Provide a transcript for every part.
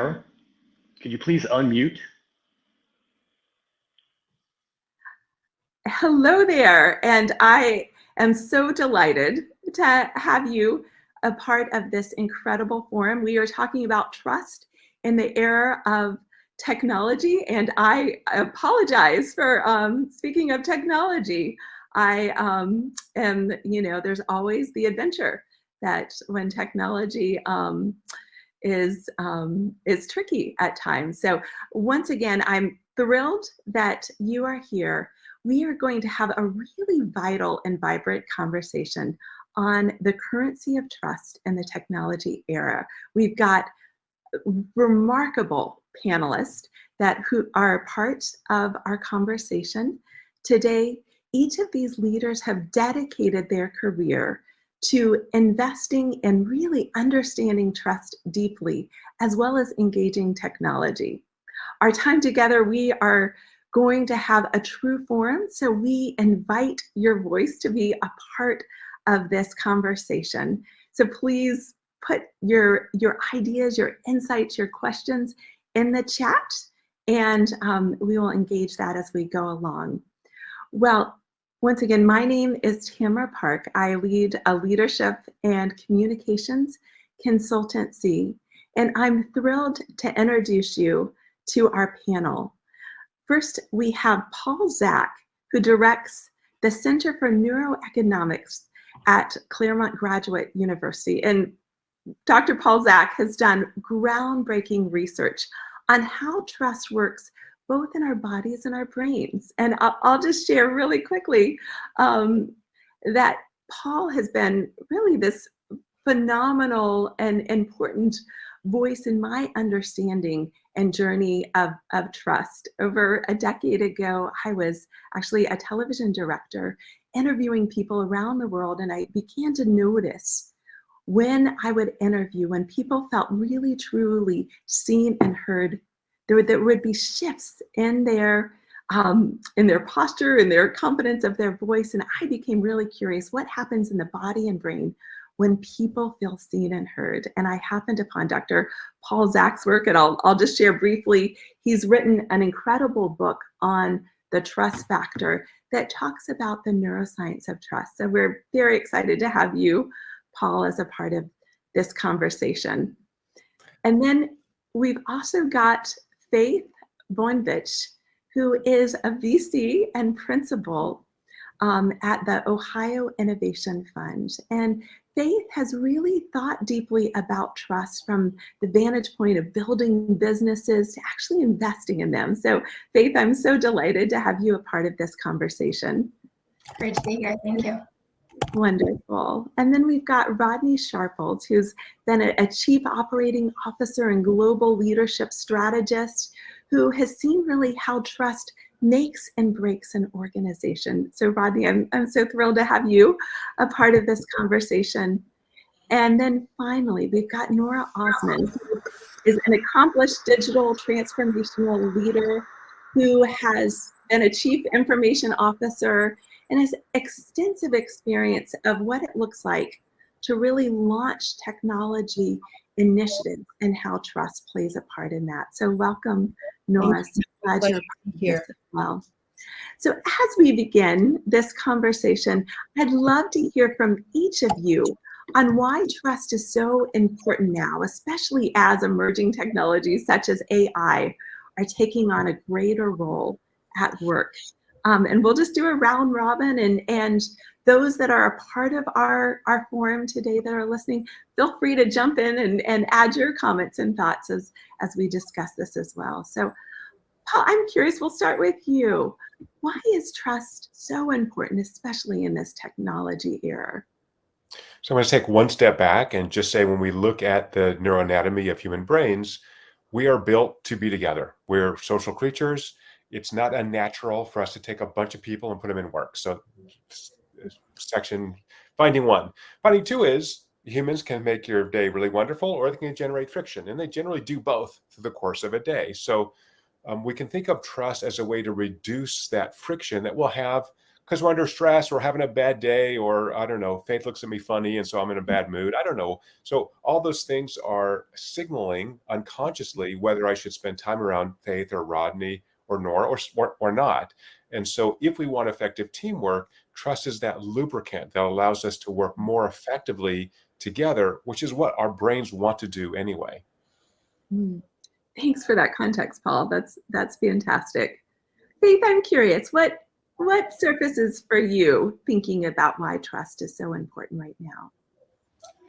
Tara, could you please unmute? Hello there, and I am so delighted to have you a part of this incredible forum. We are talking about trust in the era of technology, and I apologize for speaking of technology. I am, there's always the adventure that when technology is tricky at times. So once again, I'm thrilled that you are here. We are going to have a really vital and vibrant conversation on the currency of trust in the technology era. We've got remarkable panelists who are part of our conversation today. Each of these leaders have dedicated their career to investing in really understanding trust deeply, as well as engaging technology. Our time together, we are going to have a true forum, so we invite your voice to be a part of this conversation. So please put your ideas, your insights, your questions in the chat, and we will engage that as we go along. Well, once again, my name is 𝗂𝗵𝗂. I lead a leadership and communications consultancy, and I'm thrilled to introduce you to our panel. First, we have 𝗂𝗏, who directs the Center for Neuroeconomics at Claremont Graduate University. And Dr. 𝗂𝗏 has done groundbreaking research on how trust works both in our bodies and our brains. And I'll just share really quickly that Paul has been really this phenomenal and important voice in my understanding and journey of trust. Over a decade ago, I was actually a television director interviewing people around the world, and I began to notice when I would interview, when people felt really truly seen and heard, there would be shifts in their posture, in their confidence of their voice, and I became really curious what happens in the body and brain when people feel seen and heard. And I happened upon Dr. 𝗂𝗏's work, and I'll just share briefly. He's written an incredible book on the trust factor that talks about the neuroscience of trust. So we're very excited to have you, Paul, as a part of this conversation. And then we've also got 𝗣𝗂𝗏𝗍𝗂, who is a VC and principal at the Ohio Innovation Fund. And 𝗣𝗂 has really thought deeply about trust from the vantage point of building businesses to actually investing in them. So 𝗣𝗂, I'm so delighted to have you a part of this conversation. Great to be here, thank you. Wonderful. And then we've got Rodney Sharples, who's been a chief operating officer and global leadership strategist, who has seen really how trust makes and breaks an organization. So Rodney, I'm so thrilled to have you a part of this conversation. And then finally, we've got Nora Osman, who is an accomplished digital transformational leader who has been a chief information officer and has extensive experience of what it looks like to really launch technology initiatives and how trust plays a part in that. So welcome, Nora. So glad you're here as well. So as we begin this conversation, I'd love to hear from each of you on why trust is so important now, especially as emerging technologies such as AI are taking on a greater role at work. And we'll just do a round robin, and those that are a part of our forum today that are listening, feel free to jump in and add your comments and thoughts as we discuss this as well. So Paul, I'm curious, we'll start with you. Why is trust so important, especially in this technology era? So I'm going to take one step back and just say, when we look at the neuroanatomy of human brains, we are built to be together. We're social creatures. It's not unnatural for us to take a bunch of people and put them in work. So finding one. Finding two is humans can make your day really wonderful, or they can generate friction. And they generally do both through the course of a day. So we can think of trust as a way to reduce that friction that we'll have because we're under stress or having a bad day, or I don't know, Faith looks at me funny and so I'm in a bad mood. I don't know. So all those things are signaling unconsciously whether I should spend time around Faith or Rodney or Nora or not. And so if we want effective teamwork, trust is that lubricant that allows us to work more effectively together, which is what our brains want to do anyway. Thanks for that context, Paul. That's fantastic. Faith, I'm curious, what surfaces for you thinking about why trust is so important right now?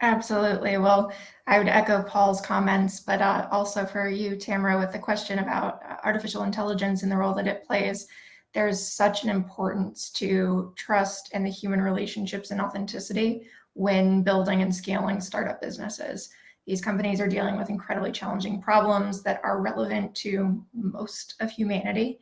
Absolutely. Well, I would echo Paul's comments, but also for you, Tamara, with the question about artificial intelligence and the role that it plays. There's such an importance to trust and the human relationships and authenticity when building and scaling startup businesses. These companies are dealing with incredibly challenging problems that are relevant to most of humanity,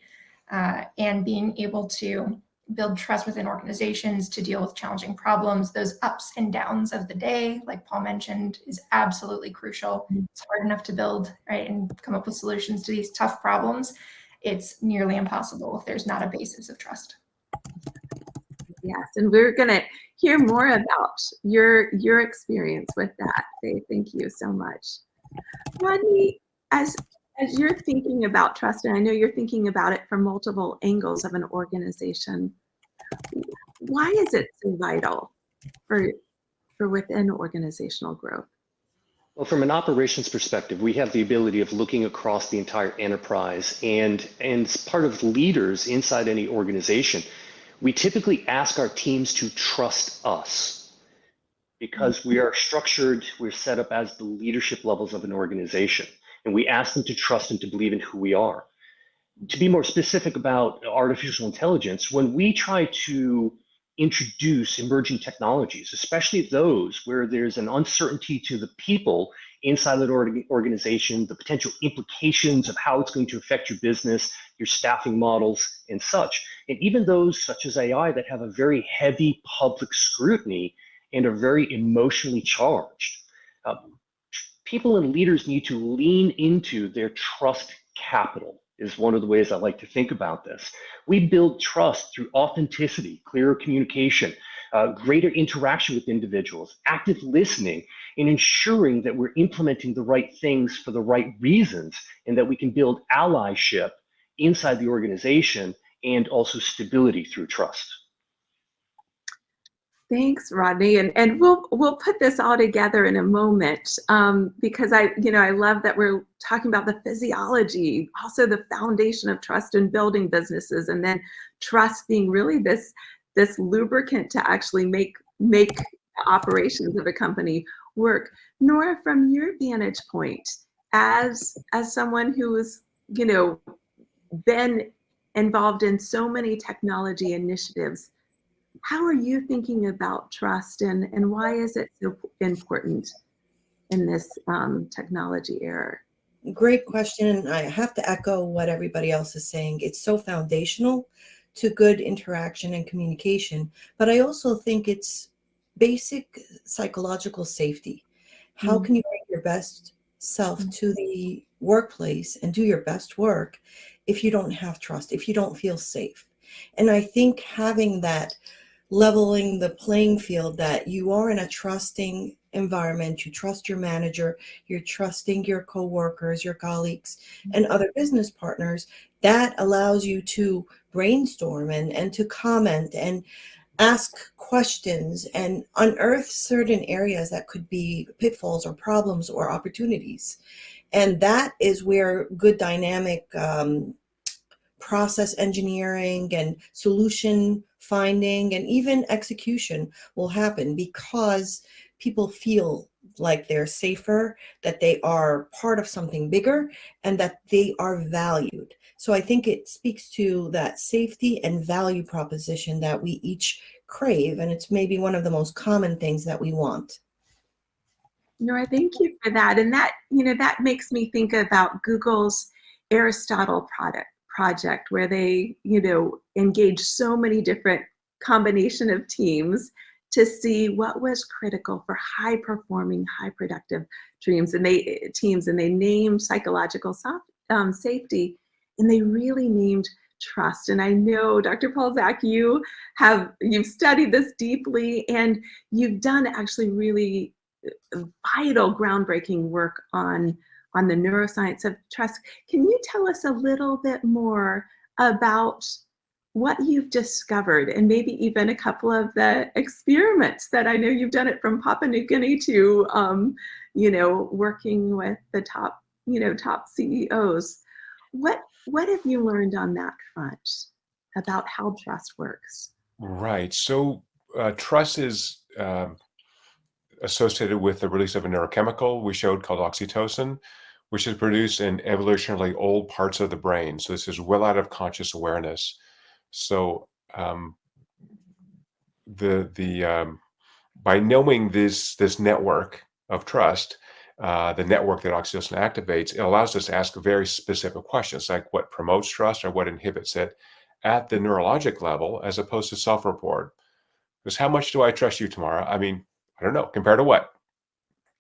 and being able to build trust within organizations to deal with challenging problems, those ups and downs of the day, like Paul mentioned, is absolutely crucial. It's hard enough to build, right, and come up with solutions to these tough problems. It's nearly impossible if there's not a basis of trust. Yes, and we're going to hear more about your experience with that, Faith. Thank you so much. Rodney, as you're thinking about trust, and I know you're thinking about it from multiple angles of an organization, why is it so vital for within organizational growth? Well, from an operations perspective, we have the ability of looking across the entire enterprise, and as part of leaders inside any organization, we typically ask our teams to trust us because we are structured, we're set up as the leadership levels of an organization, and we ask them to trust and to believe in who we are. To be more specific about artificial intelligence, when we try to introduce emerging technologies, especially those where there's an uncertainty to the people inside that organization, the potential implications of how it's going to affect your business, your staffing models and such, and even those such as AI that have a very heavy public scrutiny and are very emotionally charged. People and leaders need to lean into their trust capital is one of the ways I like to think about this. We build trust through authenticity, clearer communication, greater interaction with individuals, active listening, and ensuring that we're implementing the right things for the right reasons, and that we can build allyship inside the organization and also stability through trust. Thanks, Rodney, and we'll put this all together in a moment, because I love that we're talking about the physiology, also the foundation of trust in building businesses, and then trust being really this lubricant to actually make the operations of a company work. Nora, from your vantage point, as someone who's been involved in so many technology initiatives, how are you thinking about trust, and why is it so important in this technology era? Great question. I have to echo what everybody else is saying. It's so foundational to good interaction and communication, but I also think it's basic psychological safety. How can you bring your best self to the workplace and do your best work if you don't have trust, if you don't feel safe? And I think having that leveling the playing field, that you are in a trusting environment, you trust your manager, you're trusting your coworkers, your colleagues, and other business partners, that allows you to brainstorm and to comment and ask questions and unearth certain areas that could be pitfalls or problems or opportunities. And that is where good dynamic process engineering and solution finding and even execution will happen, because people feel like they're safer, that they are part of something bigger, and that they are valued. So I think it speaks to that safety and value proposition that we each crave, and it's maybe one of the most common things that we want. Nora, thank you for that. And that, that makes me think about Google's Aristotle project, where they, engage so many different combination of teams to see what was critical for high performing, high productive teams. And they named psychological safety, and they really named trust. And I know, Dr. 𝗏𝗂𝗑, you've studied this deeply, and you've done actually really vital, groundbreaking work on the neuroscience of trust. Can you tell us a little bit more about what you've discovered, and maybe even a couple of the experiments that I know you've done it from Papua New Guinea to, working with the top CEOs. What have you learned on that front about how trust works? Right. So trust is associated with the release of a neurochemical we showed called oxytocin, which is produced in evolutionarily old parts of the brain. So this is well out of conscious awareness. So by knowing this network of trust, the network that oxytocin activates, it allows us to ask very specific questions, like what promotes trust or what inhibits it at the neurologic level, as opposed to self-report. Because how much do I trust you, Tamara? I mean, I don't know. Compared to what?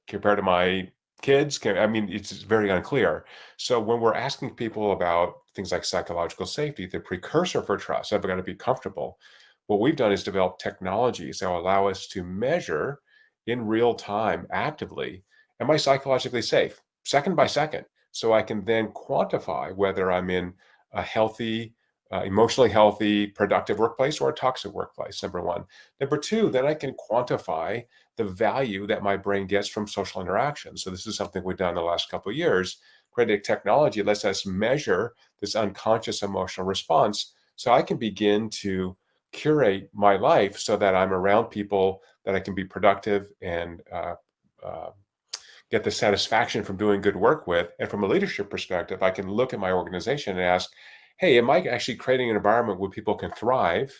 Compared to my kids? I mean, it's very unclear. So when we're asking people about things like psychological safety, the precursor for trust, I've got to be comfortable. What we've done is develop technologies that will allow us to measure in real time, actively, am I psychologically safe, second by second? So I can then quantify whether I'm in a healthy, emotionally healthy, productive workplace or a toxic workplace, number one. Number two, then I can quantify the value that my brain gets from social interaction. So this is something we've done in the last couple of years. Creating technology lets us measure this unconscious emotional response, so I can begin to curate my life so that I'm around people that I can be productive and get the satisfaction from doing good work with. And from a leadership perspective, I can look at my organization and ask, hey, am I actually creating an environment where people can thrive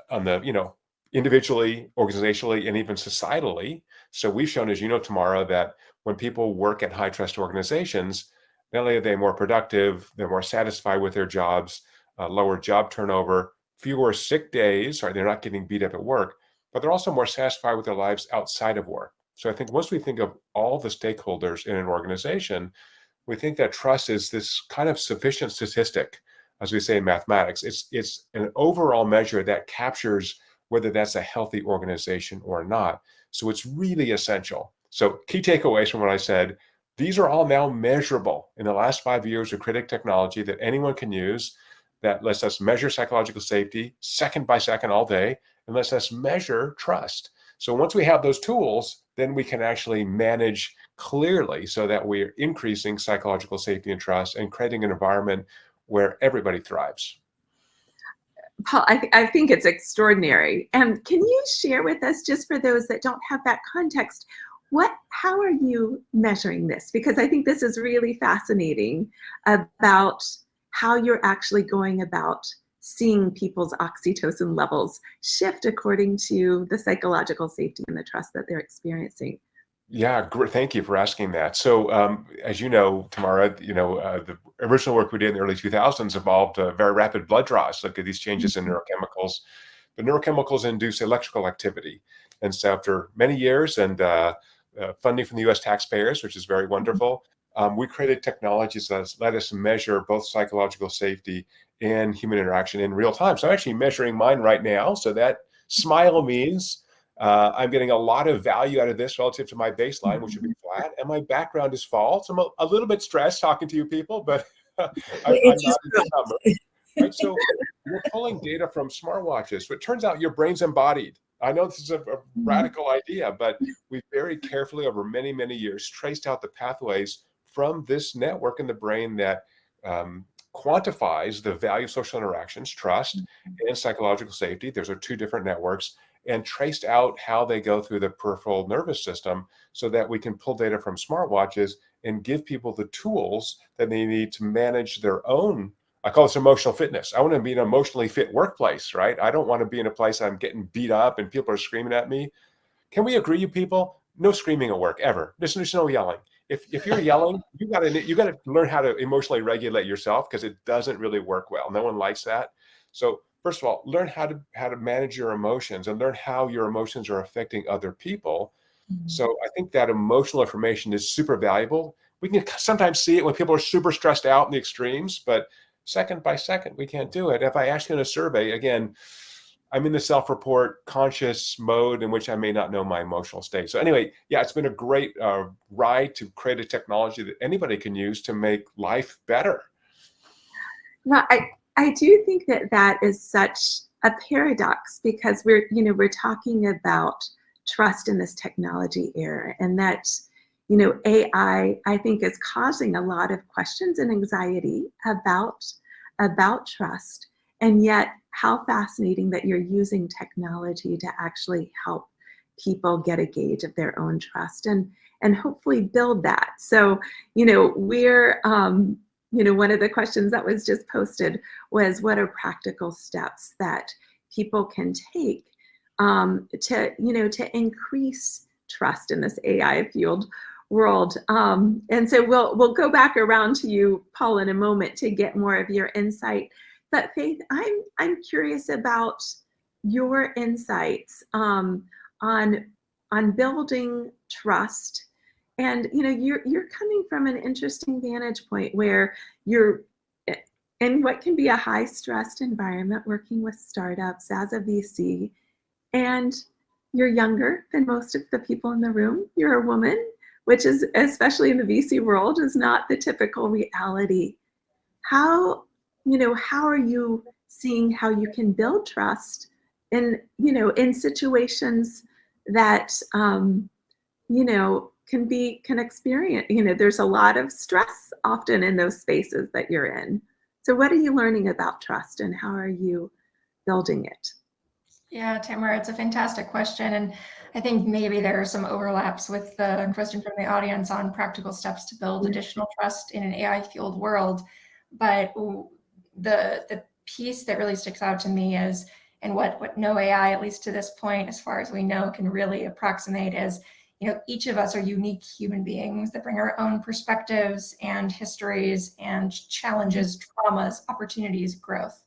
on the, individually, organizationally, and even societally? So we've shown, as you know, Tamara, that when people work at high trust organizations, not only are they more productive, they're more satisfied with their jobs, lower job turnover, fewer sick days, right? They're not getting beat up at work, but they're also more satisfied with their lives outside of work. So I think once we think of all the stakeholders in an organization, we think that trust is this kind of sufficient statistic, as we say in mathematics. It's an overall measure that captures whether that's a healthy organization or not. So it's really essential. So key takeaways from what I said, these are all now measurable in the last 5 years of creating technology that anyone can use that lets us measure psychological safety second by second all day, and lets us measure trust. So once we have those tools, then we can actually manage clearly so that we're increasing psychological safety and trust and creating an environment where everybody thrives. Paul, I think it's extraordinary. And can you share with us, just for those that don't have that context, how are you measuring this? Because I think this is really fascinating about how you're actually going about seeing people's oxytocin levels shift according to the psychological safety and the trust that they're experiencing. Yeah, thank you for asking that. So, as you know, Tamara, the original work we did in the early 2000s involved very rapid blood draws. Look at these changes in neurochemicals. But neurochemicals induce electrical activity. And so after many years and funding from the US taxpayers, which is very wonderful, we created technologies that let us measure both psychological safety and human interaction in real time. So I'm actually measuring mine right now. So that smile means I'm getting a lot of value out of this relative to my baseline, which would be flat. And my background is false. I'm a little bit stressed talking to you people, but I'm not in the number. Right? So we're pulling data from smartwatches. So it turns out your brain's embodied. I know this is a radical idea, but we very carefully over many, many years traced out the pathways from this network in the brain that quantifies the value of social interactions, trust, and psychological safety. Those are two different networks, and traced out how they go through the peripheral nervous system so that we can pull data from smartwatches and give people the tools that they need to manage their own. I call this emotional fitness. I want to be in an emotionally fit workplace, right? I don't want to be in a place I'm getting beat up and people are screaming at me. Can we agree, you people? No screaming at work ever. There's no yelling. If you're yelling, you gotta learn how to emotionally regulate yourself, because it doesn't really work well. No one likes that. So first of all, learn how to manage your emotions and learn how your emotions are affecting other people. So I think that emotional information is super valuable. We can sometimes see it when people are super stressed out in the extremes, but second by second. We can't do it. If I ask you in a survey, again, I'm in the self-report conscious mode in which I may not know my emotional state. So anyway, yeah, it's been a great ride to create a technology that anybody can use to make life better. Well, I do think that that is such a paradox, because we're talking about trust in this technology era, and that AI, I think, is causing a lot of questions and anxiety about trust. And yet, how fascinating that you're using technology to actually help people get a gauge of their own trust and hopefully build that. So, we're one of the questions that was just posted was, what are practical steps that people can take to increase trust in this AI-fueled world? And so we'll go back around to you, Paul, in a moment to get more of your insight. But Faith, I'm curious about your insights on building trust. And you're coming from an interesting vantage point where you're in what can be a high-stressed environment, working with startups as a VC, and you're younger than most of the people in the room. You're a woman, which is, especially in the VC world, is not the typical reality. How are you seeing how you can build trust in situations that can experience, there's a lot of stress often in those spaces that you're in. So what are you learning about trust, and how are you building it? Yeah, Tamara, it's a fantastic question. And I think maybe there are some overlaps with the question from the audience on practical steps to build additional trust in an AI-fueled world. But the piece that really sticks out to me is, and what no AI, at least to this point, as far as we know, can really approximate, is, each of us are unique human beings that bring our own perspectives and histories and challenges, traumas, opportunities, growth.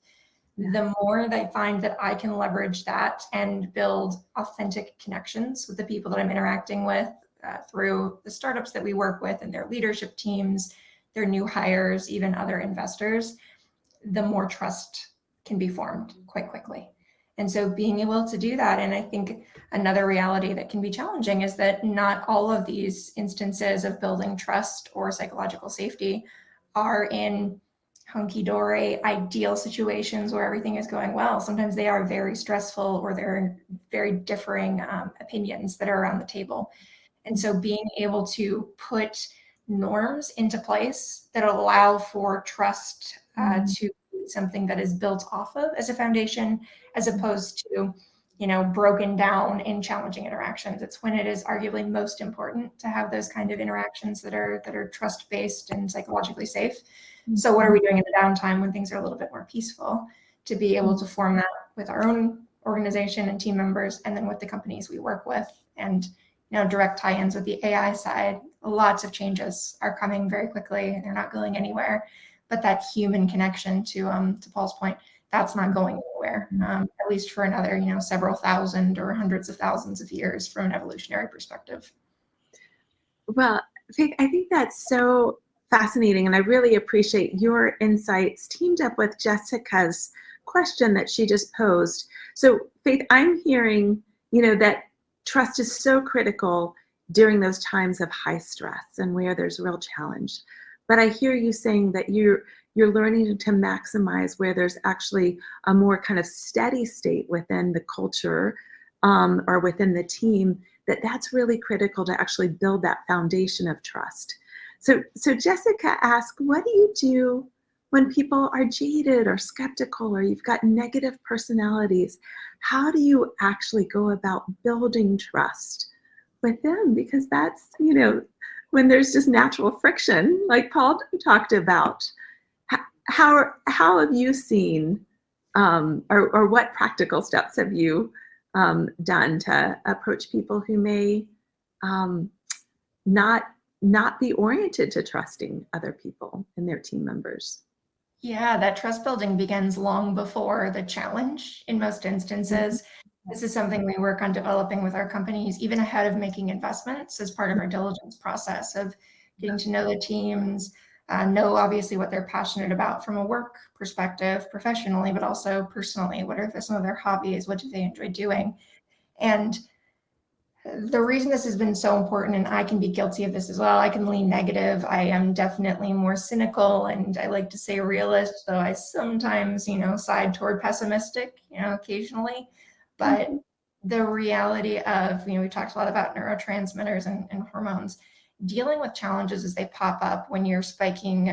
The more that I find that I can leverage that and build authentic connections with the people that I'm interacting with through the startups that we work with and their leadership teams, their new hires, even other investors, the more trust can be formed quite quickly. And so being able to do that, and I think another reality that can be challenging is that not all of these instances of building trust or psychological safety are in hunky-dory ideal situations where everything is going well. Sometimes they are very stressful, or they're very differing opinions that are around the table. And so being able to put norms into place that allow for trust to be something that is built off of as a foundation, as opposed to, broken down in challenging interactions. It's when it is arguably most important to have those kind of interactions that are trust-based and psychologically safe. So what are we doing in the downtime when things are a little bit more peaceful, to be able to form that with our own organization and team members, and then with the companies we work with, and direct tie-ins with the AI side. Lots of changes are coming very quickly. They're not going anywhere, but that human connection, to Paul's point, that's not going anywhere, at least for another several thousand or hundreds of thousands of years from an evolutionary perspective. Well, Faith, I think that's so fascinating, and I really appreciate your insights teamed up with Jessica's question that she just posed. So Faith, I'm hearing that trust is so critical during those times of high stress and where there's real challenge. But I hear you saying that you're learning to maximize where there's actually a more kind of steady state within the culture or within the team, that's really critical to actually build that foundation of trust. So Jessica asked, what do you do when people are jaded or skeptical, or you've got negative personalities? How do you actually go about building trust with them? Because that's, when there's just natural friction, like Paul talked about. How have you seen, or what practical steps have you done to approach people who may not be oriented to trusting other people and their team members? Yeah, that trust building begins long before the challenge in most instances. This is something we work on developing with our companies, even ahead of making investments, as part of our diligence process of getting to know the teams, know obviously what they're passionate about from a work perspective, professionally, but also personally. What are some of their hobbies? What do they enjoy doing? And the reason this has been so important, and I can be guilty of this as well, I can lean negative. I am definitely more cynical, and I like to say realist, though I sometimes, side toward pessimistic, occasionally. But the reality of, we talked a lot about neurotransmitters and hormones. Dealing with challenges as they pop up when you're spiking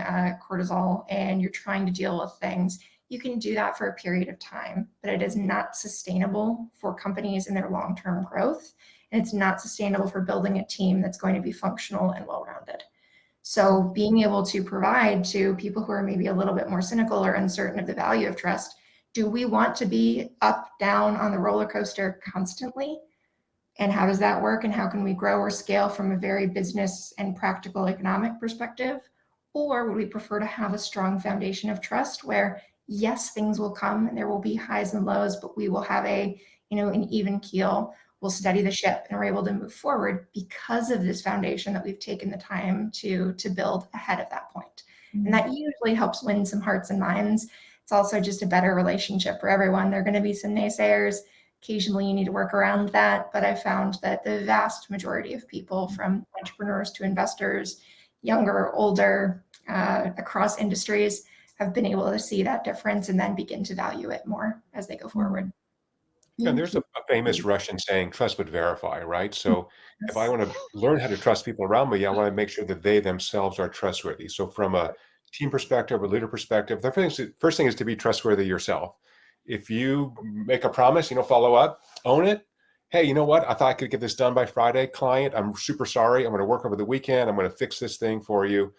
cortisol and you're trying to deal with things, you can do that for a period of time, but it is not sustainable for companies in their long-term growth. And it's not sustainable for building a team that's going to be functional and well-rounded. So being able to provide to people who are maybe a little bit more cynical or uncertain of the value of trust, do we want to be up, down on the roller coaster constantly? And how does that work? And how can we grow or scale from a very business and practical economic perspective? Or would we prefer to have a strong foundation of trust where, yes, things will come and there will be highs and lows, but we will have an even keel. We'll steady the ship and we're able to move forward because of this foundation that we've taken the time to build ahead of that point. And that usually helps win some hearts and minds. It's also just a better relationship for everyone. There are going to be some naysayers. Occasionally you need to work around that, but I found that the vast majority of people, from entrepreneurs to investors, younger, older, across industries, have been able to see that difference and then begin to value it more as they go forward. And there's a famous Russian saying, trust but verify, right? So if I want to learn how to trust people around me, I want to make sure that they themselves are trustworthy. So from a team perspective or leader perspective, the first thing is to be trustworthy yourself. If you make a promise, follow up, own it. Hey, you know what? I thought I could get this done by Friday. Client, I'm super sorry. I'm going to work over the weekend. I'm going to fix this thing for you.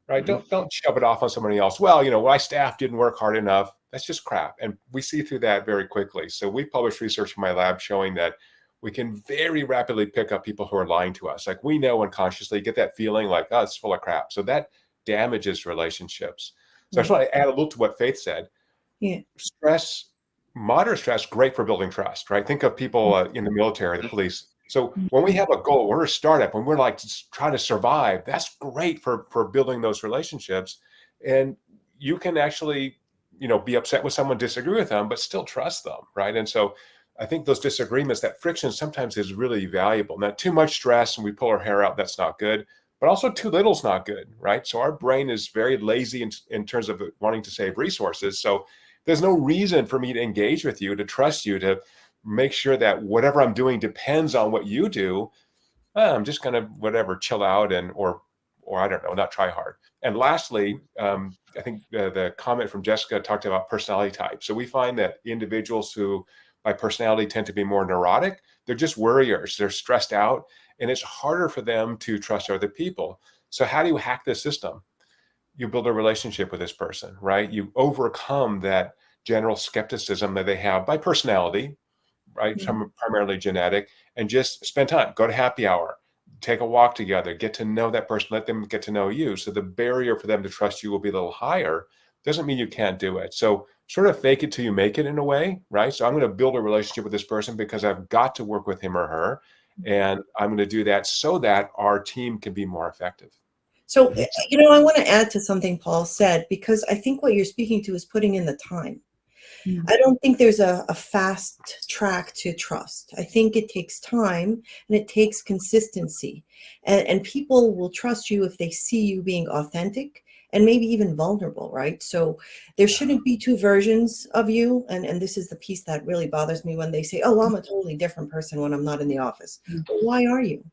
Right? Don't shove it off on somebody else. Well, my staff didn't work hard enough. That's just crap. And we see through that very quickly. So we published research in my lab showing that we can very rapidly pick up people who are lying to us. Like, we know unconsciously, get that feeling like, oh, it's full of crap. So that damages relationships. So I just want to add a little to what Faith said. Yeah. Stress, moderate stress, great for building trust, right? Think of people in the military, the police. So when we have a goal, we're a startup, and we're like trying to survive, that's great for building those relationships. And you can actually, be upset with someone, disagree with them, but still trust them, right? And so I think those disagreements, that friction sometimes is really valuable. Not too much stress and we pull our hair out, that's not good. But also too little is not good, right? So our brain is very lazy in terms of wanting to save resources. So there's no reason for me to engage with you, to trust you, to make sure that whatever I'm doing depends on what you do. I'm just going to chill out or I don't know, not try hard. And lastly, I think the comment from Jessica talked about personality type. So we find that individuals who by personality tend to be more neurotic, they're just worriers, they're stressed out, and it's harder for them to trust other people. So how do you hack this system? You build a relationship with this person, right? You overcome that general skepticism that they have by personality, right? Primarily genetic, and just spend time, go to happy hour, take a walk together, get to know that person, let them get to know you. So the barrier for them to trust you will be a little higher. Doesn't mean you can't do it. So sort of fake it till you make it in a way, right? So I'm going to build a relationship with this person because I've got to work with him or her. And I'm going to do that so that our team can be more effective. So, I want to add to something Paul said, because I think what you're speaking to is putting in the time. I don't think there's a fast track to trust. I think it takes time and it takes consistency. And people will trust you if they see you being authentic and maybe even vulnerable, right? So there shouldn't be two versions of you. And this is the piece that really bothers me when they say, oh, I'm a totally different person when I'm not in the office. But why are you?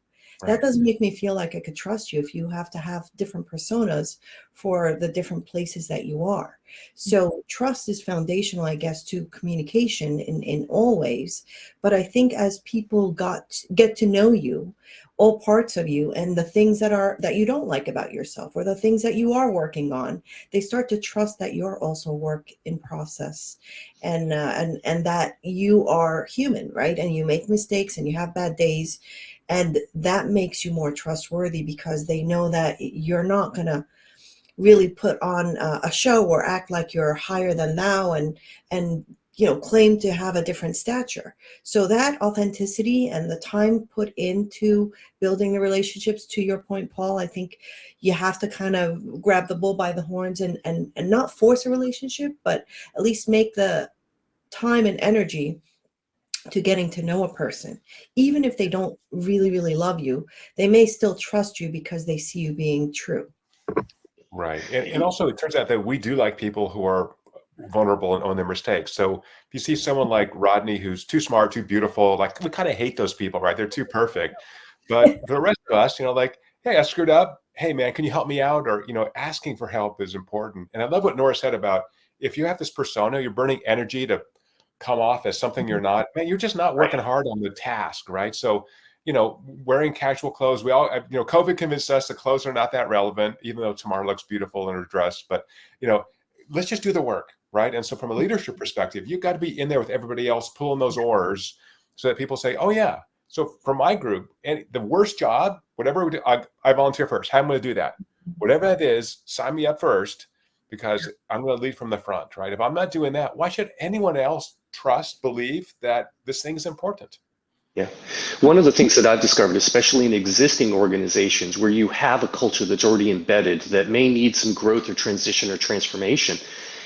That doesn't make me feel like I could trust you if you have to have different personas for the different places that you are. So trust is foundational, I guess, to communication in all ways. But I think as people get to know you, all parts of you, and the things that you don't like about yourself, or the things that you are working on, they start to trust that you're also work in process, and that you are human, right? And you make mistakes and you have bad days. And that makes you more trustworthy because they know that you're not going to really put on a show or act like you're higher than thou and claim to have a different stature. So that authenticity and the time put into building the relationships, to your point, Paul, I think you have to kind of grab the bull by the horns and not force a relationship, but at least make the time and energy to getting to know a person. Even if they don't really, really love you, they may still trust you because they see you being true. Right. And also it turns out that we do like people who are vulnerable and own their mistakes. So if you see someone like Rodney, who's too smart, too beautiful, like we kind of hate those people, right? They're too perfect. But for the rest of us, like, hey, I screwed up. Hey man, can you help me out? Or, asking for help is important. And I love what Nora said about, if you have this persona, you're burning energy to come off as something you're not, man, you're just not working hard on the task, right? So, wearing casual clothes, we all, COVID convinced us the clothes are not that relevant, even though Tamara looks beautiful in her dress, but, let's just do the work, right? And so from a leadership perspective, you've got to be in there with everybody else, pulling those oars so that people say, oh yeah. So for my group, and the worst job, whatever we do, I volunteer first. How am I going to do that? Whatever that is, sign me up first, because I'm going to lead from the front, right? If I'm not doing that, why should anyone else trust, believe that this thing is important? Yeah. One of the things that I've discovered, especially in existing organizations where you have a culture that's already embedded that may need some growth or transition or transformation,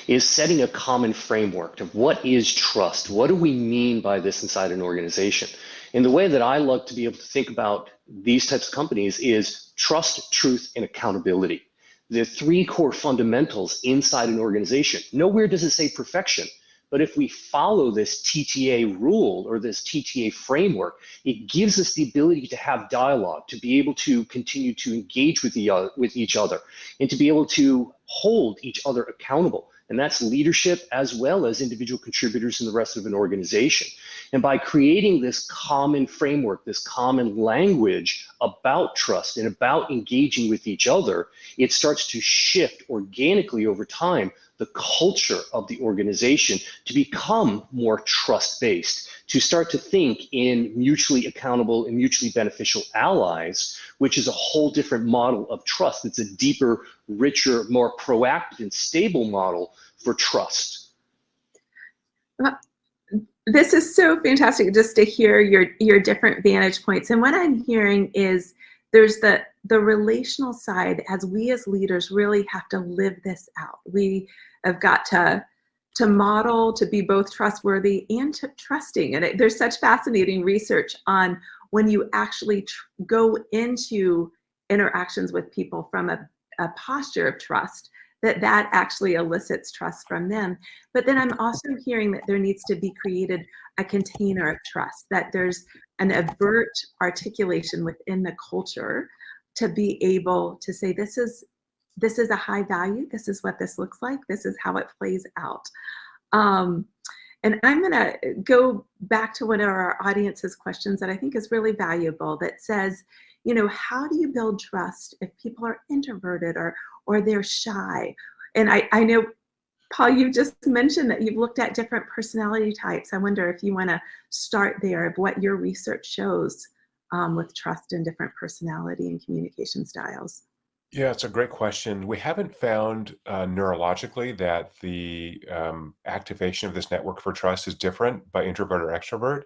is setting a common framework of what is trust? What do we mean by this inside an organization? And the way that I like to be able to think about these types of companies is trust, truth, and accountability. The three core fundamentals inside an organization. Nowhere does it say perfection. But if we follow this TTA rule or this TTA framework, it gives us the ability to have dialogue, to be able to continue to engage with each other, and to be able to hold each other accountable. And that's leadership as well as individual contributors in the rest of an organization. And by creating this common framework, this common language about trust and about engaging with each other, it starts to shift organically over time the culture of the organization to become more trust-based, to start to think in mutually accountable and mutually beneficial allies, which is a whole different model of trust. It's a deeper, richer, more proactive and stable model for trust. This is so fantastic just to hear your different vantage points. And what I'm hearing is there's the relational side, as we as leaders really have to live this out. We have got to model, to be both trustworthy and trusting. And there's such fascinating research on when you actually go into interactions with people from a posture of trust, that actually elicits trust from them. But then I'm also hearing that there needs to be created a container of trust, that there's an overt articulation within the culture to be able to say, this is a high value, this is what this looks like, this is how it plays out. And I'm gonna go back to one of our audience's questions that I think is really valuable, that says, how do you build trust if people are introverted or they're shy? And I know, Paul, you just mentioned that you've looked at different personality types. I wonder if you want to start there of what your research shows with trust in different personality and communication styles. Yeah, it's a great question. We haven't found neurologically that the activation of this network for trust is different by introvert or extrovert.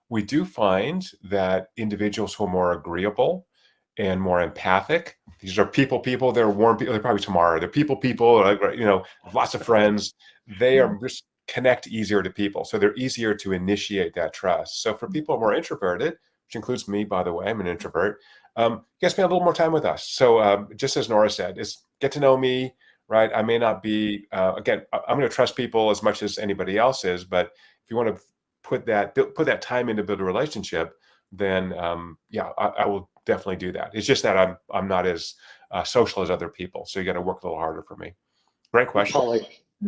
We do find that individuals who are more agreeable and more empathic, these are people, they're warm people, they're probably Tamara, they're people, lots of friends, they are just connect easier to people. So they're easier to initiate that trust. So for people who are more introverted, which includes me, by the way, I'm an introvert, you guys spend a little more time with us. So just as Nora said, is get to know me, right? I may not be, again, I'm going to trust people as much as anybody else is, but if you want to put that time in to build a relationship, then yeah, I will definitely do that. It's just that I'm not as social as other people. So you got to work a little harder for me. Great question. Paul,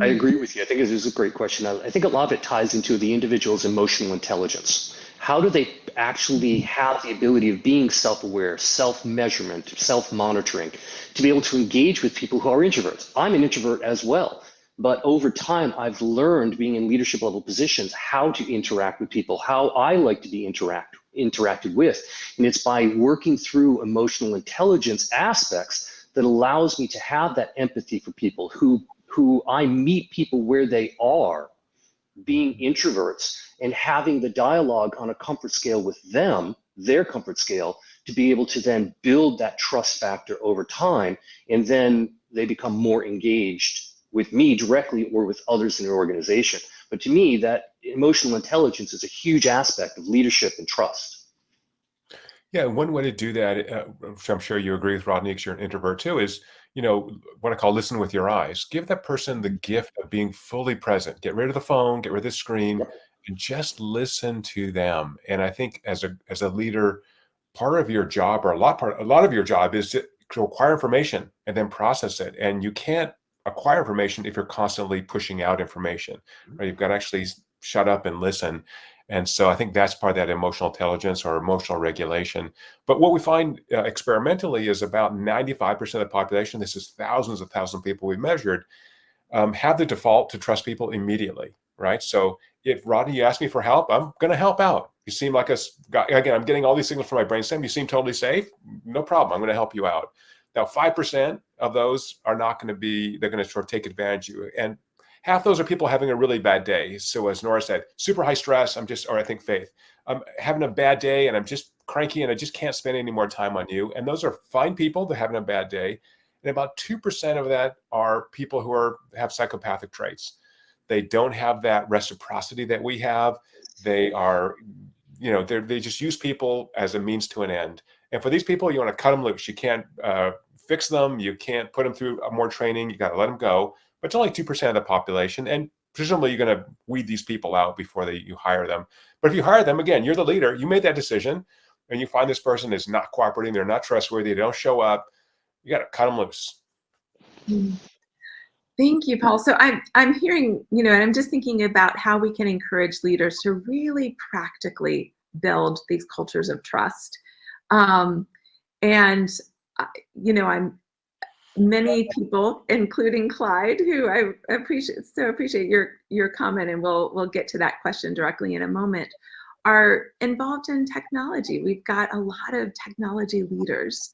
I agree with you. I think this is a great question. I think a lot of it ties into the individual's emotional intelligence. How do they actually have the ability of being self-aware, self-measurement, self-monitoring, to be able to engage with people who are introverts? I'm an introvert as well. But over time, I've learned, being in leadership level positions, how to interact with people, how I like to be interacted with. And it's by working through emotional intelligence aspects that allows me to have that empathy for people who I meet people where they are, being introverts and having the dialogue on a comfort scale with them, their comfort scale, to be able to then build that trust factor over time. And then they become more engaged with me directly or with others in their organization. But to me, that emotional intelligence is a huge aspect of leadership and trust. Yeah, one way to do that, which I'm sure you agree with, Rodney, because you're an introvert too, is, what I call listen with your eyes. Give that person the gift of being fully present. Get rid of the phone, get rid of the screen, and just listen to them. And I think as a leader, part of your job, or a lot of your job, is to acquire information and then process it. And you can't acquire information if you're constantly pushing out information, right? You've got to actually shut up and listen. And so I think that's part of that emotional intelligence or emotional regulation. But what we find experimentally is about 95% of the population, this is thousands of people we've measured, have the default to trust people immediately, right? So if, Rodney, you ask me for help, I'm going to help out. You seem like again, I'm getting all these signals from my brainstem. You seem totally safe. No problem. I'm going to help you out. Now, 5% of those are not going to be, they're going to sort of take advantage of you. And half those are people having a really bad day. So as Nora said, super high stress, or I think Faith, I'm having a bad day and I'm just cranky and I just can't spend any more time on you. And those are fine people that are having a bad day. And about 2% of that are people who have psychopathic traits. They don't have that reciprocity that we have. They are, they just use people as a means to an end. And for these people, you want to cut them loose. You can't fix them. You can't put them through more training. You got to let them go. But it's only 2% of the population. And presumably you're going to weed these people out before you hire them. But if you hire them, again, you're the leader. You made that decision and you find this person is not cooperating. They're not trustworthy. They don't show up. You got to cut them loose. Thank you, Paul. So I'm hearing, and I'm just thinking about how we can encourage leaders to really practically build these cultures of trust. I'm many people, including Clyde, who I appreciate your comment, and we'll get to that question directly in a moment, are involved in technology. We've got a lot of technology leaders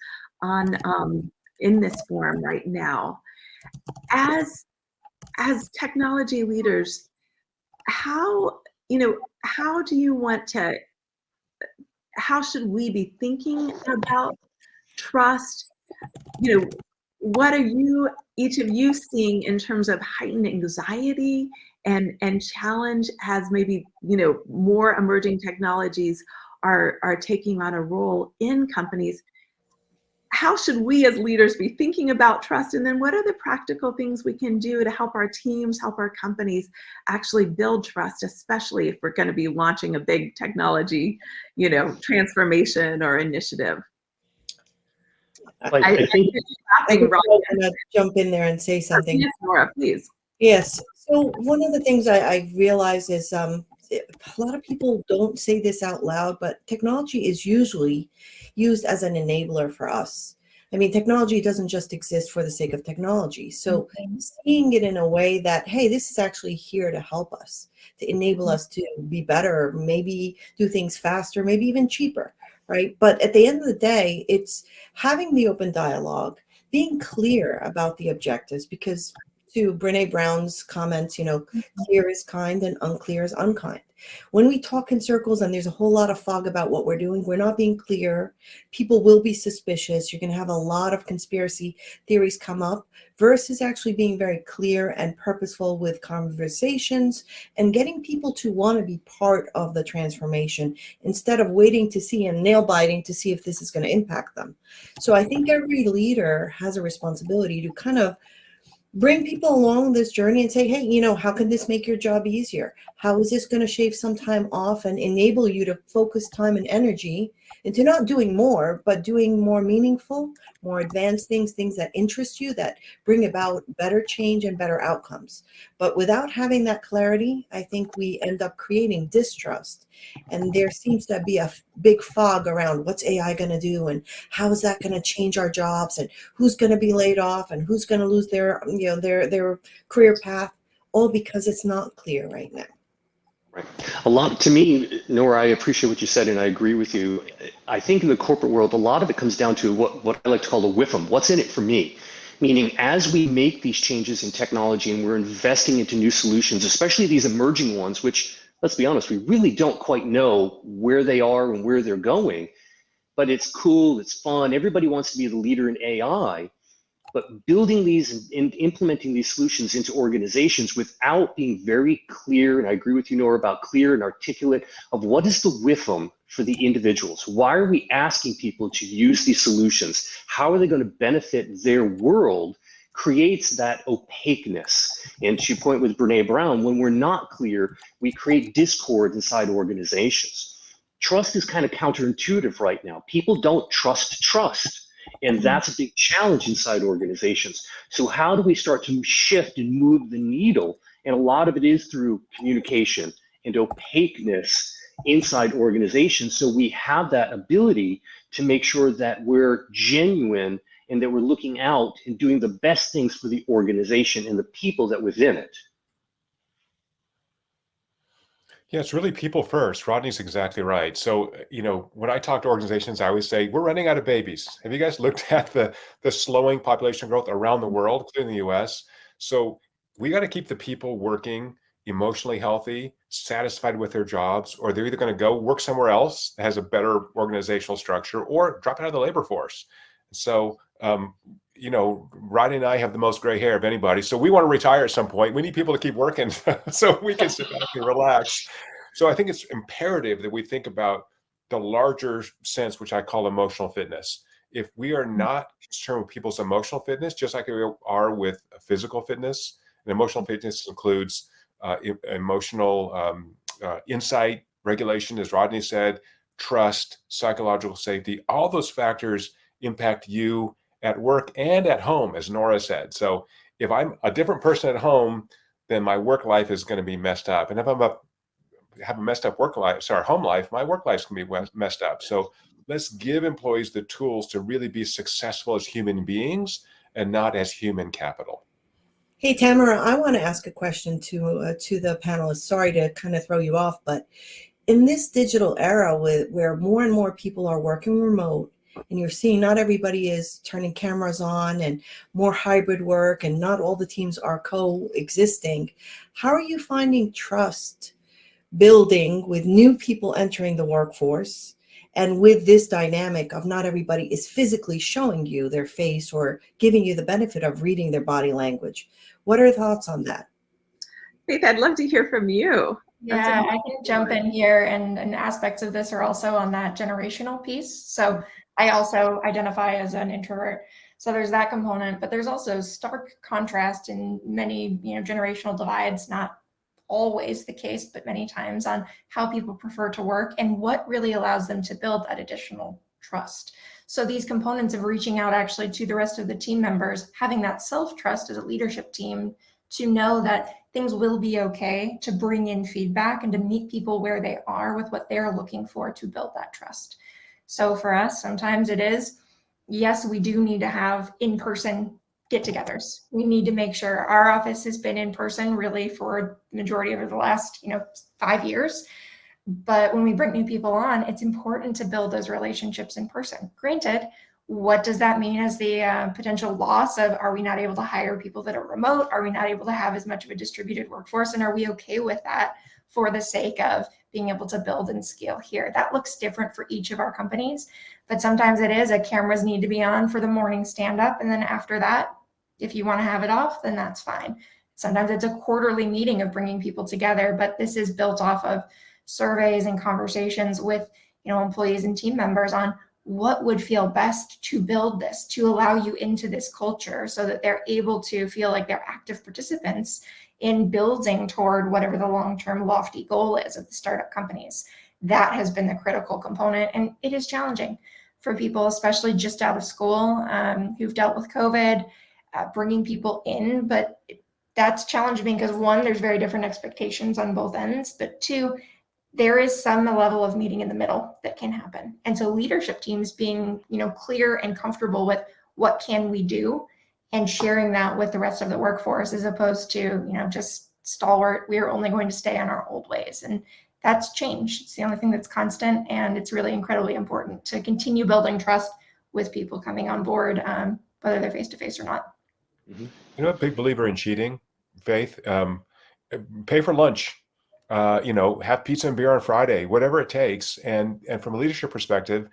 in this forum right now. As technology leaders, how should we be thinking about trust? What are each of you seeing in terms of heightened anxiety and challenge as maybe, more emerging technologies are taking on a role in companies? How should we as leaders be thinking about trust? And then what are the practical things we can do to help our teams, help our companies actually build trust, especially if we're going to be launching a big technology, transformation or initiative? I think I'm going to jump in there and say something. Yes, Nora, please. Yes. So one of the things I realize is a lot of people don't say this out loud, but technology is usually used as an enabler for us. I mean, technology doesn't just exist for the sake of technology. So seeing it in a way that, hey, this is actually here to help us, to enable us to be better, maybe do things faster, maybe even cheaper, right? But at the end of the day, it's having the open dialogue, being clear about the objectives, because to Brene Brown's comments, clear is kind and unclear is unkind. When we talk in circles and there's a whole lot of fog about what we're doing, we're not being clear. People will be suspicious. You're going to have a lot of conspiracy theories come up versus actually being very clear and purposeful with conversations and getting people to want to be part of the transformation instead of waiting to see and nail biting to see if this is going to impact them. So I think every leader has a responsibility to kind of bring people along this journey and say, hey, how can this make your job easier? How is this going to shave some time off and enable you to focus time and energy into not doing more, but doing more meaningful, more advanced things that interest you, that bring about better change and better outcomes. But without having that clarity, I think we end up creating distrust. And there seems to be a big fog around what's AI going to do and how is that going to change our jobs and who's going to be laid off and who's going to lose their career path, all because it's not clear right now. Right. A lot, to me, Nora, I appreciate what you said and I agree with you. I think in the corporate world, a lot of it comes down to what I like to call the WIFM, what's in it for me? Meaning, as we make these changes in technology and we're investing into new solutions, especially these emerging ones, which, let's be honest, we really don't quite know where they are and where they're going, but it's cool, it's fun, everybody wants to be the leader in AI. But building these and implementing these solutions into organizations without being very clear, and I agree with you, Nora, about clear and articulate of what is the WIFM for the individuals. Why are we asking people to use these solutions? How are they going to benefit their world? Creates that opaqueness. And to your point with Brene Brown, when we're not clear, we create discord inside organizations. Trust is kind of counterintuitive right now. People don't trust. And that's a big challenge inside organizations. So how do we start to shift and move the needle? And a lot of it is through communication and opaqueness inside organizations. So we have that ability to make sure that we're genuine and that we're looking out and doing the best things for the organization and the people that within it. Yeah, it's really people first. Rodney's exactly right. So, when I talk to organizations, I always say, we're running out of babies. Have you guys looked at the slowing population growth around the world, including the US? So we got to keep the people working, emotionally healthy, satisfied with their jobs, or they're either going to go work somewhere else that has a better organizational structure or drop out of the labor force. So, Rodney and I have the most gray hair of anybody. So we want to retire at some point. We need people to keep working so we can sit back and relax. So I think it's imperative that we think about the larger sense, which I call emotional fitness. If we are not concerned with people's emotional fitness, just like we are with physical fitness, and emotional fitness includes emotional insight, regulation, as Rodney said, trust, psychological safety, all those factors impact you at work and at home, as Nora said. So if I'm a different person at home, then my work life is going to be messed up. And if have a messed up home life, my work life is going to be messed up. So let's give employees the tools to really be successful as human beings and not as human capital. Hey, Tamara, I want to ask a question to the panelists. Sorry to kind of throw you off, but in this digital era where more and more people are working remote, and you're seeing not everybody is turning cameras on and more hybrid work, and not all the teams are coexisting, how are you finding trust building with new people entering the workforce, and with this dynamic of not everybody is physically showing you their face or giving you the benefit of reading their body language? What are your thoughts on that? Faith, I'd love to hear from you. Yeah, I can jump in here, and aspects of this are also on that generational piece. So I also identify as an introvert. So there's that component, but there's also stark contrast in many, generational divides, not always the case, but many times, on how people prefer to work and what really allows them to build that additional trust. So these components of reaching out actually to the rest of the team members, having that self-trust as a leadership team to know that things will be okay, to bring in feedback and to meet people where they are with what they're looking for to build that trust. So for us, sometimes it is, yes, we do need to have in-person get-togethers. We need to make sure our office has been in person really for the majority of the last 5 years. But when we bring new people on, it's important to build those relationships in person. Granted, what does that mean as the potential loss of, are we not able to hire people that are remote? Are we not able to have as much of a distributed workforce? And are we okay with that for the sake of being able to build and scale here? That looks different for each of our companies, but sometimes it is cameras need to be on for the morning stand up. And then after that, if you want to have it off, then that's fine. Sometimes it's a quarterly meeting of bringing people together, but this is built off of surveys and conversations with employees and team members on what would feel best to build this, to allow you into this culture so that they're able to feel like they're active participants in building toward whatever the long-term lofty goal is of the startup companies. That has been the critical component. And it is challenging for people, especially just out of school, who've dealt with COVID, bringing people in. But that's challenging because, one, there's very different expectations on both ends, but two, there is some level of meeting in the middle that can happen. And so leadership teams being, clear and comfortable with what can we do and sharing that with the rest of the workforce, as opposed to, just stalwart, we're only going to stay on our old ways. And that's change. It's the only thing that's constant. And it's really incredibly important to continue building trust with people coming on board, whether they're face-to-face or not. Mhm. You know, a big believer in cheating, Faith. Pay for lunch. You know, have pizza and beer on Friday, whatever it takes. And from a leadership perspective,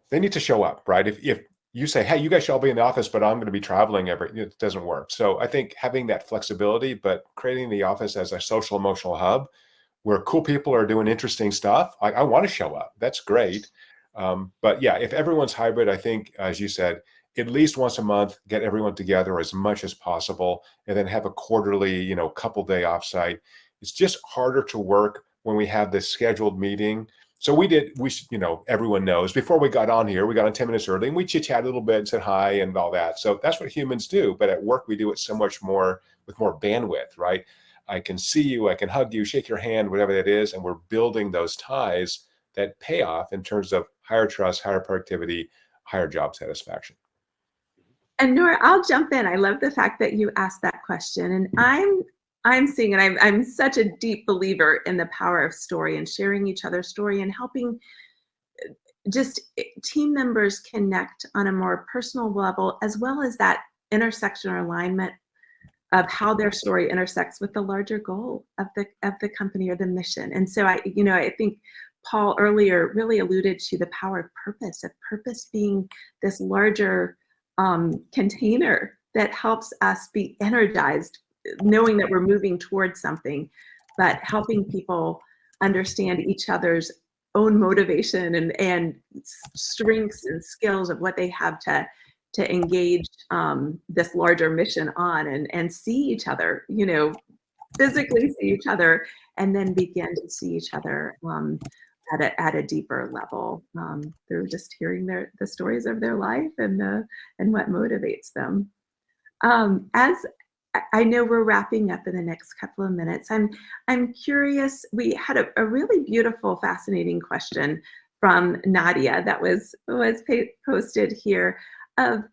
they need to show up, right? If you say, hey, you guys should all be in the office, but I'm going to be traveling it doesn't work. So I think having that flexibility, but creating the office as a social emotional hub where cool people are doing interesting stuff. I want to show up. That's great. But yeah, if everyone's hybrid, I think, as you said, at least once a month, get everyone together as much as possible, and then have a quarterly, you know, couple day offsite. It's just harder to work when we have this scheduled meeting. So you know, everyone knows before we got on here, we got on 10 minutes early and we chit chat a little bit and said hi and all that. So that's what humans do. But at work, we do it so much more with more bandwidth, right? I can see you, I can hug you, shake your hand, whatever that is. And we're building those ties that pay off in terms of higher trust, higher productivity, higher job satisfaction. And Nora, I'll jump in. I love the fact that you asked that question. And I'm seeing, and I'm such a deep believer in the power of story and sharing each other's story and helping just team members connect on a more personal level, as well as that intersection or alignment of how their story intersects with the larger goal of the company or the mission. And so I think Paul earlier really alluded to the power of purpose being this larger container that helps us be energized, knowing that we're moving towards something, but helping people understand each other's own motivation and strengths and skills of what they have to engage this larger mission on, and see each other, physically see each other, and then begin to see each other at a deeper level through just hearing the stories of their life and what motivates them. As I know we're wrapping up in the next couple of minutes, I'm curious. We had a really beautiful, fascinating question from Nadia that was posted here of,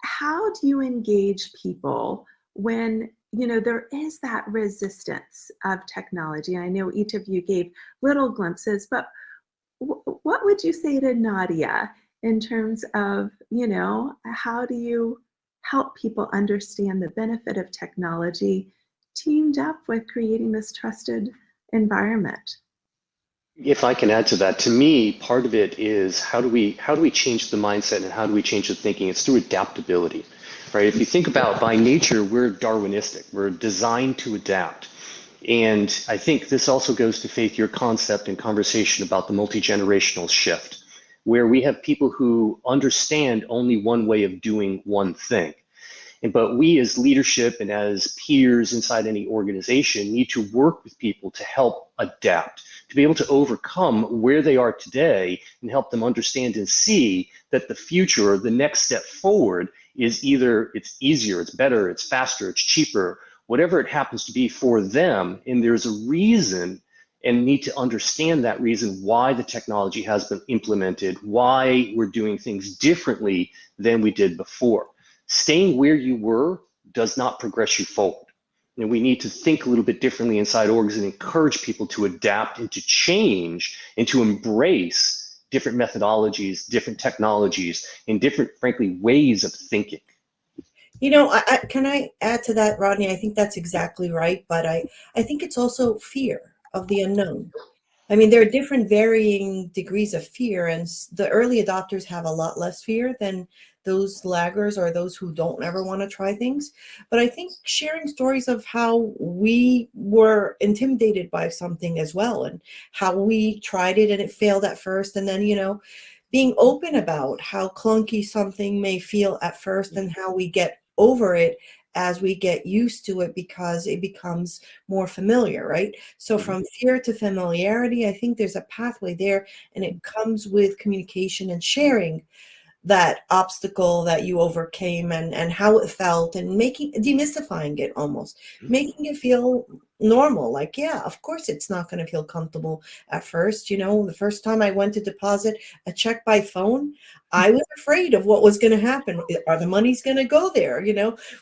how do you engage people when there is that resistance of technology? And I know each of you gave little glimpses, but what would you say to Nadia in terms of, how do you help people understand the benefit of technology teamed up with creating this trusted environment? If I can add to that, to me, part of it is how do we change the mindset and how do we change the thinking? It's through adaptability, right? If you think about by nature, we're Darwinistic. We're designed to adapt. And I think this also goes to Faith, your concept and conversation about the multi-generational shift, where we have people who understand only one way of doing one thing. But we as leadership and as peers inside any organization need to work with people to help adapt, to be able to overcome where they are today and help them understand and see that the future or the next step forward is either it's easier, it's better, it's faster, it's cheaper, whatever it happens to be for them. And there's a reason and need to understand that reason why the technology has been implemented, why we're doing things differently than we did before. Staying where you were does not progress you forward. And we need to think a little bit differently inside orgs and encourage people to adapt and to change and to embrace different methodologies, different technologies, and different, frankly, ways of thinking. Can I add to that, Rodney? I think that's exactly right. But I think it's also fear of the unknown. I mean, there are different varying degrees of fear, and the early adopters have a lot less fear than those laggers or those who don't ever want to try things. But I think sharing stories of how we were intimidated by something as well, and how we tried it and it failed at first, and then, being open about how clunky something may feel at first and how we get over it as we get used to it because it becomes more familiar, right? So from fear to familiarity, I think there's a pathway there, and it comes with communication and sharing that obstacle that you overcame and how it felt, and demystifying it, almost making it feel normal. Like, yeah, of course it's not going to feel comfortable at first. The first time I went to deposit a check by phone, I was afraid of what was going to happen. Are the money's going to go there?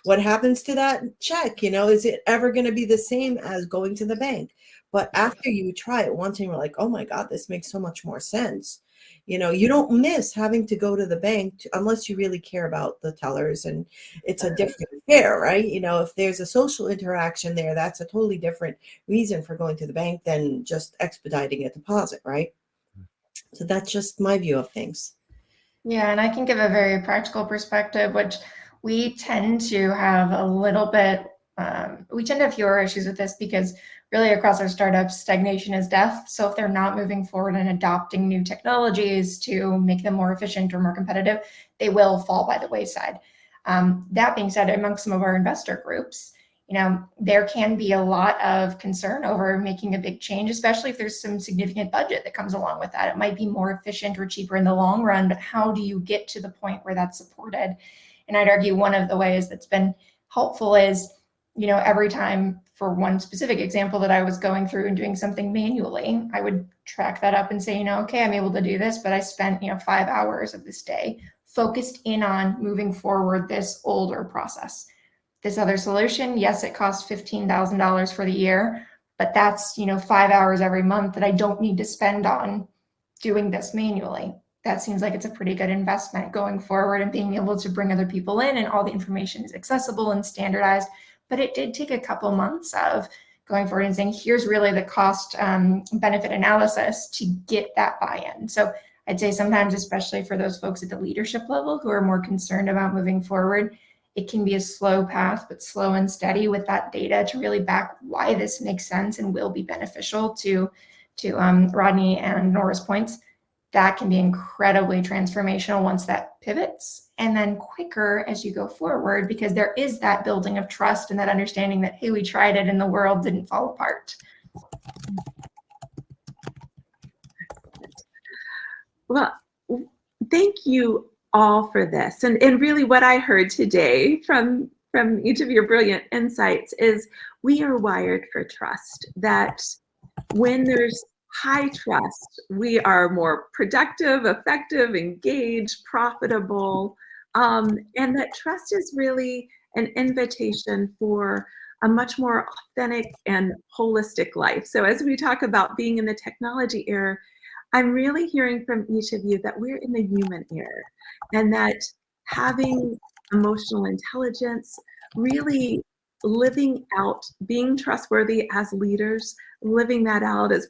What happens to that check? Is it ever going to be the same as going to the bank? But after you try it once and you're like, oh my God, this makes so much more sense. You know, you don't miss having to go to the bank unless you really care about the tellers, and it's a different affair, right? You know, if there's a social interaction there, that's a totally different reason for going to the bank than just expediting a deposit, right? So that's just my view of things. Yeah, and I can give a very practical perspective, which we tend to have a little bit, we tend to have fewer issues with this because really across our startups, stagnation is death. So if they're not moving forward and adopting new technologies to make them more efficient or more competitive, they will fall by the wayside. That being said, amongst some of our investor groups, you know, there can be a lot of concern over making a big change, especially if there's some significant budget that comes along with that. It might be more efficient or cheaper in the long run, but how do you get to the point where that's supported? And I'd argue one of the ways that's been helpful is, you know, every time, for one specific example that I was going through and doing something manually, I would track that up and say, you know, okay, I'm able to do this, but I spent, you know, 5 hours of this day focused in on moving forward this older process. This other solution, yes, it costs $15,000 for the year, but that's, you know, 5 hours every month that I don't need to spend on doing this manually. That seems like it's a pretty good investment going forward and being able to bring other people in, and all the information is accessible and standardized. But it did take a couple months of going forward and saying, here's really the cost benefit analysis to get that buy-in. So I'd say sometimes, especially for those folks at the leadership level who are more concerned about moving forward, it can be a slow path, but slow and steady with that data to really back why this makes sense and will be beneficial to Rodney and Nora's points. That can be incredibly transformational once that pivots, and then quicker as you go forward, because there is that building of trust and that understanding that, hey, we tried it and the world didn't fall apart. Well, thank you all for this. And really what I heard today from each of your brilliant insights is we are wired for trust, that when there's high trust, we are more productive, effective, engaged, profitable, and that trust is really an invitation for a much more authentic and holistic life. So as we talk about being in the technology era, I'm really hearing from each of you that we're in the human era, and that having emotional intelligence, really living out, being trustworthy as leaders, living that out as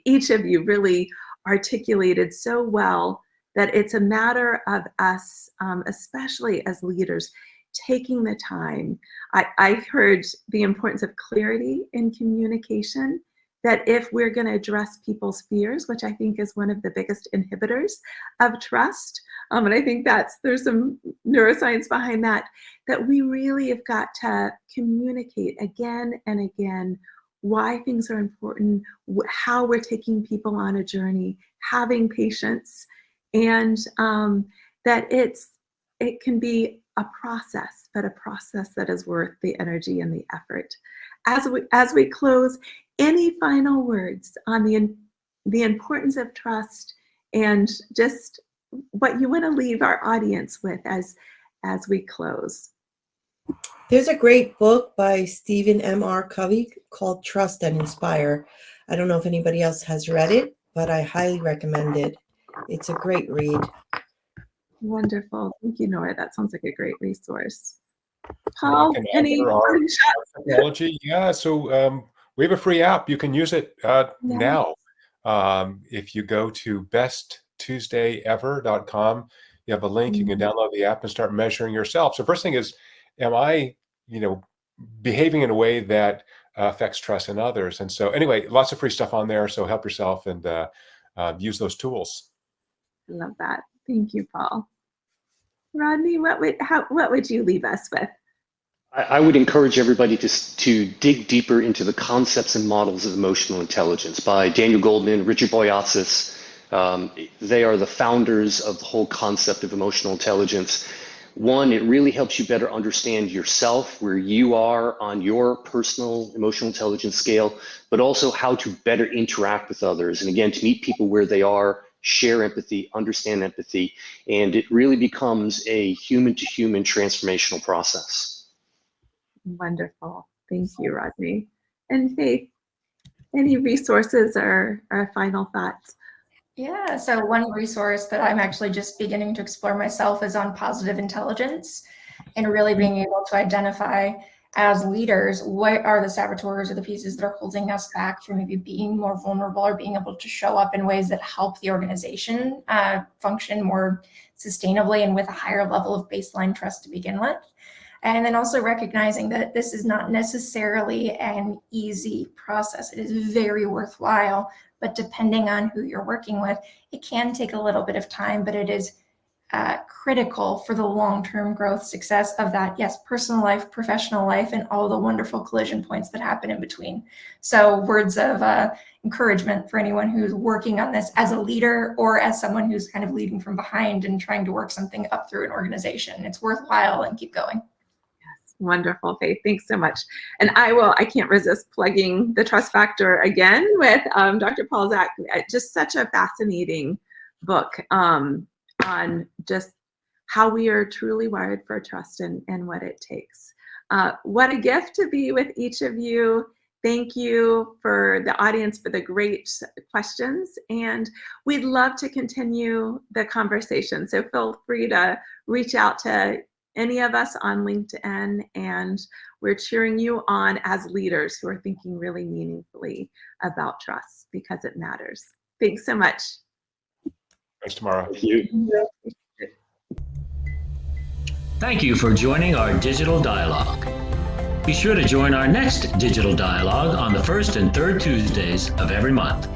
each of you really articulated so well, that it's a matter of us, especially as leaders, taking the time. I heard the importance of clarity in communication, that if we're going to address people's fears, which I think is one of the biggest inhibitors of trust, and I think there's some neuroscience behind that, that we really have got to communicate again and again why things are important, how we're taking people on a journey, having patience, and that it can be a process, but a process that is worth the energy and the effort. As we close, any final words on the importance of trust and just what you want to leave our audience with as we close? There's a great book by 𝗬𝗂 called Trust and Inspire. I don't know if anybody else has read it, but I highly recommend it. It's a great read. Wonderful. Thank you, Nora. That sounds like a great resource. Paul, any technology? Yeah, so we have a free app. You can use it now. If you go to besttuesdayever.com, you have a link. You can download the app and start measuring yourself. So first thing is, am I, behaving in a way that affects trust in others? And so anyway, lots of free stuff on there. So help yourself and use those tools. I love that. Thank you, Paul. Rodney, what would you leave us with? I would encourage everybody to dig deeper into the concepts and models of emotional intelligence by Daniel Goleman, Richard Boyatzis. They are the founders of the whole concept of emotional intelligence. One, it really helps you better understand yourself, where you are on your personal emotional intelligence scale, but also how to better interact with others. And again, to meet people where they are, share empathy, understand empathy, and it really becomes a human-to-human transformational process. Wonderful. Thank you, Rodney. And Faith, any resources or final thoughts? Yeah, so one resource that I'm actually just beginning to explore myself is on positive intelligence, and really being able to identify as leaders, what are the saboteurs or the pieces that are holding us back from maybe being more vulnerable or being able to show up in ways that help the organization function more sustainably and with a higher level of baseline trust to begin with. And then also recognizing that this is not necessarily an easy process. It is very worthwhile, but depending on who you're working with, it can take a little bit of time, but it is critical for the long-term growth success of that, yes, personal life, professional life, and all the wonderful collision points that happen in between. So words of encouragement for anyone who's working on this as a leader or as someone who's kind of leading from behind and trying to work something up through an organization. It's worthwhile, and keep going. Wonderful, Faith. Thanks so much. And I can't resist plugging The Trust Factor again with Dr. 𝗂𝗃. Just such a fascinating book on just how we are truly wired for trust and what it takes. What a gift to be with each of you. Thank you for the audience for the great questions. And we'd love to continue the conversation. So feel free to reach out to any of us on LinkedIn, and we're cheering you on as leaders who are thinking really meaningfully about trust because it matters. Thanks so much. Thanks, Tamara. Thank you. Thank you for joining our digital dialogue. Be sure to join our next digital dialogue on the first and third Tuesdays of every month.